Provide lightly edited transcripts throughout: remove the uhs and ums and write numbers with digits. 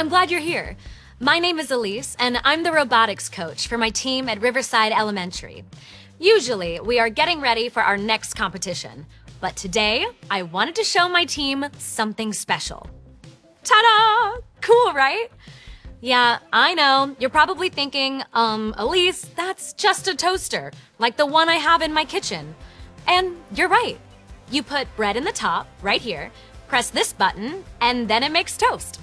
I'm glad you're here. My name is Elise, and I'm the robotics coach for my team at Riverside Elementary. Usually, we are getting ready for our next competition, but today, I wanted to show my team something special. Ta-da! Cool, right? Yeah, I know. You're probably thinking, Elise, that's just a toaster, like the one I have in my kitchen. And you're right. You put bread in the top, right here, press this button, and then it makes toast.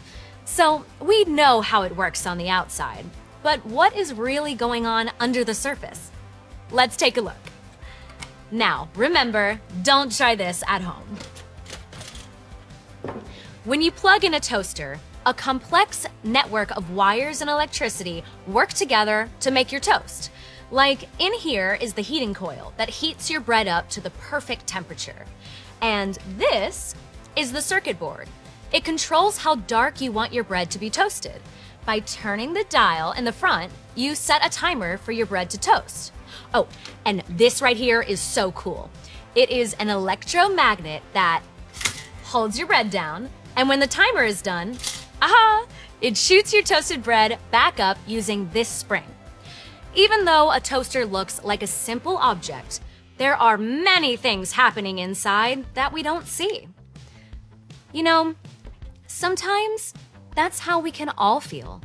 So we know how it works on the outside, but what is really going on under the surface? Let's take a look. Now, remember, don't try this at home. When you plug in a toaster, a complex network of wires and electricity work together to make your toast. Like, in here is the heating coil that heats your bread up to the perfect temperature. And this is the circuit board. It controls how dark you want your bread to be toasted. By turning the dial in the front, you set a timer for your bread to toast. Oh, and this right here is so cool. It is an electromagnet that holds your bread down, and when the timer is done, it shoots your toasted bread back up using this spring. Even though a toaster looks like a simple object, there are many things happening inside that we don't see. You know, sometimes that's how we can all feel.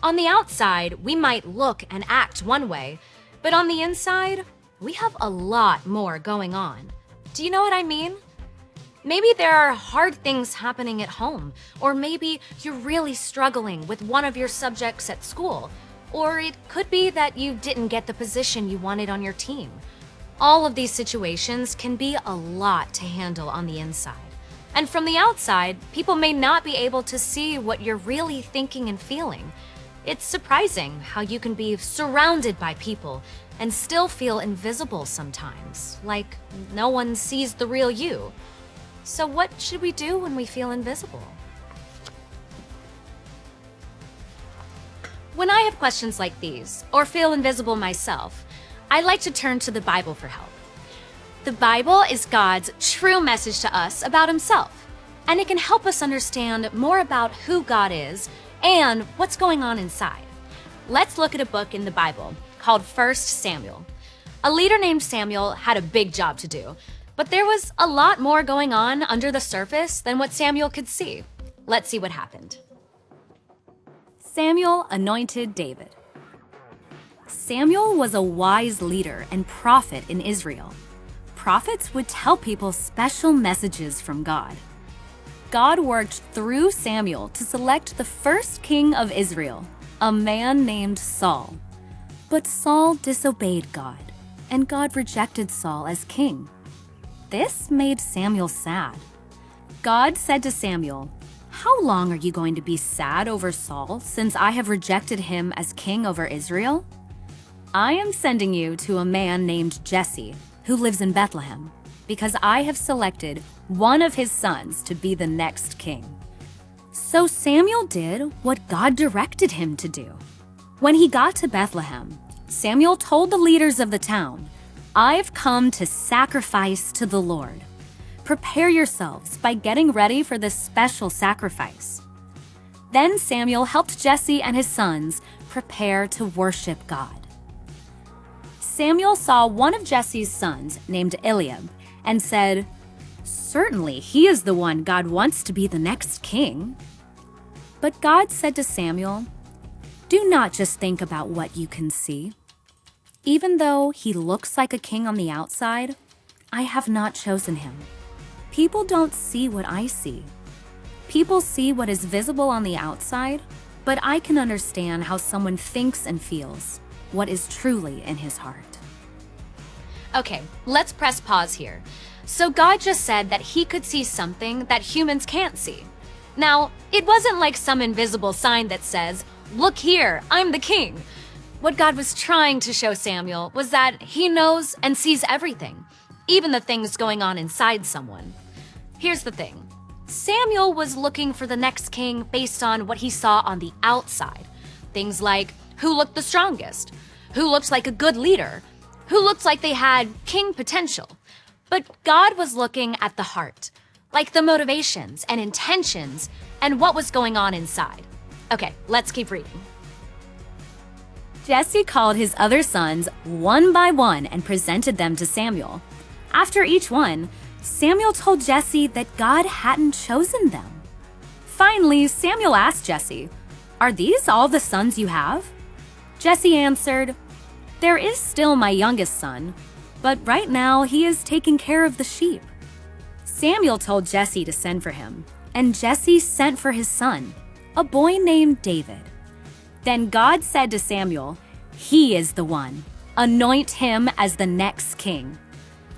On the outside, we might look and act one way, but on the inside, we have a lot more going on. Do you know what I mean? Maybe there are hard things happening at home, or maybe you're really struggling with one of your subjects at school, or it could be that you didn't get the position you wanted on your team. All of these situations can be a lot to handle on the inside. And from the outside, people may not be able to see what you're really thinking and feeling. It's surprising how you can be surrounded by people and still feel invisible sometimes, like no one sees the real you. So what should we do when we feel invisible? When I have questions like these, or feel invisible myself, I like to turn to the Bible for help. The Bible is God's true message to us about Himself, and it can help us understand more about who God is and what's going on inside. Let's look at a book in the Bible called 1 Samuel. A leader named Samuel had a big job to do, but there was a lot more going on under the surface than what Samuel could see. Let's see what happened. Samuel anointed David. Samuel was a wise leader and prophet in Israel. Prophets would tell people special messages from God. God worked through Samuel to select the first king of Israel, a man named Saul. But Saul disobeyed God, and God rejected Saul as king. This made Samuel sad. God said to Samuel, "How long are you going to be sad over Saul, since I have rejected him as king over Israel? I am sending you to a man named Jesse, who lives in Bethlehem, because I have selected one of his sons to be the next king." So Samuel did what God directed him to do. When he got to Bethlehem, Samuel told the leaders of the town, "I've come to sacrifice to the Lord. Prepare yourselves by getting ready for this special sacrifice." Then Samuel helped Jesse and his sons prepare to worship God. Samuel saw one of Jesse's sons named Eliab and said, "Certainly he is the one God wants to be the next king." But God said to Samuel, "Do not just think about what you can see. Even though he looks like a king on the outside, I have not chosen him. People don't see what I see. People see what is visible on the outside, but I can understand how someone thinks and feels, what is truly in his heart." Okay, let's press pause here. So God just said that he could see something that humans can't see. Now, it wasn't like some invisible sign that says, "Look here, I'm the king." What God was trying to show Samuel was that he knows and sees everything, even the things going on inside someone. Here's the thing. Samuel was looking for the next king based on what he saw on the outside. Things like who looked the strongest, who looked like a good leader, who looked like they had king potential. But God was looking at the heart, like the motivations and intentions and what was going on inside. Okay, let's keep reading. Jesse called his other sons one by one and presented them to Samuel. After each one, Samuel told Jesse that God hadn't chosen them. Finally, Samuel asked Jesse, "Are these all the sons you have?" Jesse answered, "There is still my youngest son, but right now he is taking care of the sheep." Samuel told Jesse to send for him, and Jesse sent for his son, a boy named David. Then God said to Samuel, "He is the one. Anoint him as the next king."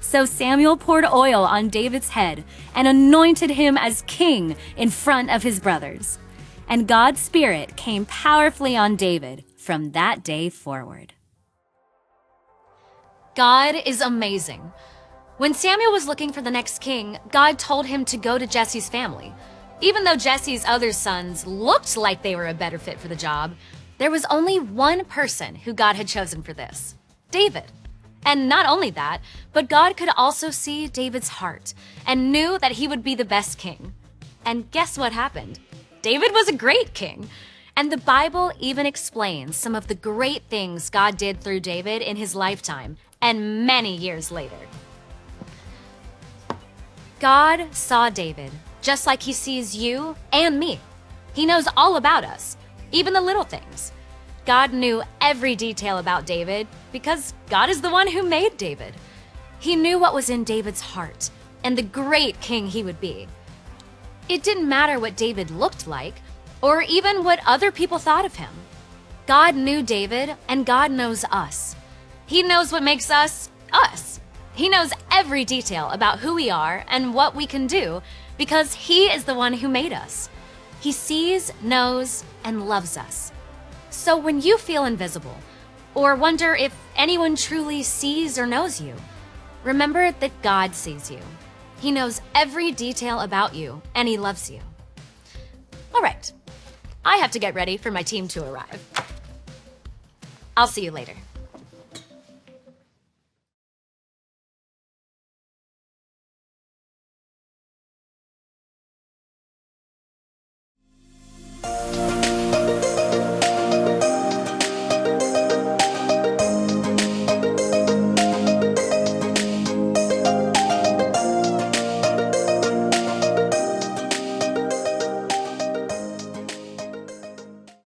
So Samuel poured oil on David's head and anointed him as king in front of his brothers. And God's Spirit came powerfully on David from that day forward. God is amazing. When Samuel was looking for the next king, God told him to go to Jesse's family. Even though Jesse's other sons looked like they were a better fit for the job, there was only one person who God had chosen for this: David. And not only that, but God could also see David's heart and knew that he would be the best king. And guess what happened? David was a great king. And the Bible even explains some of the great things God did through David in his lifetime and many years later. God saw David just like he sees you and me. He knows all about us, even the little things. God knew every detail about David because God is the one who made David. He knew what was in David's heart and the great king he would be. It didn't matter what David looked like or even what other people thought of him. God knew David, and God knows us. He knows what makes us, us. He knows every detail about who we are and what we can do because he is the one who made us. He sees, knows, and loves us. So when you feel invisible or wonder if anyone truly sees or knows you, remember that God sees you. He knows every detail about you, and he loves you. All right, I have to get ready for my team to arrive. I'll see you later.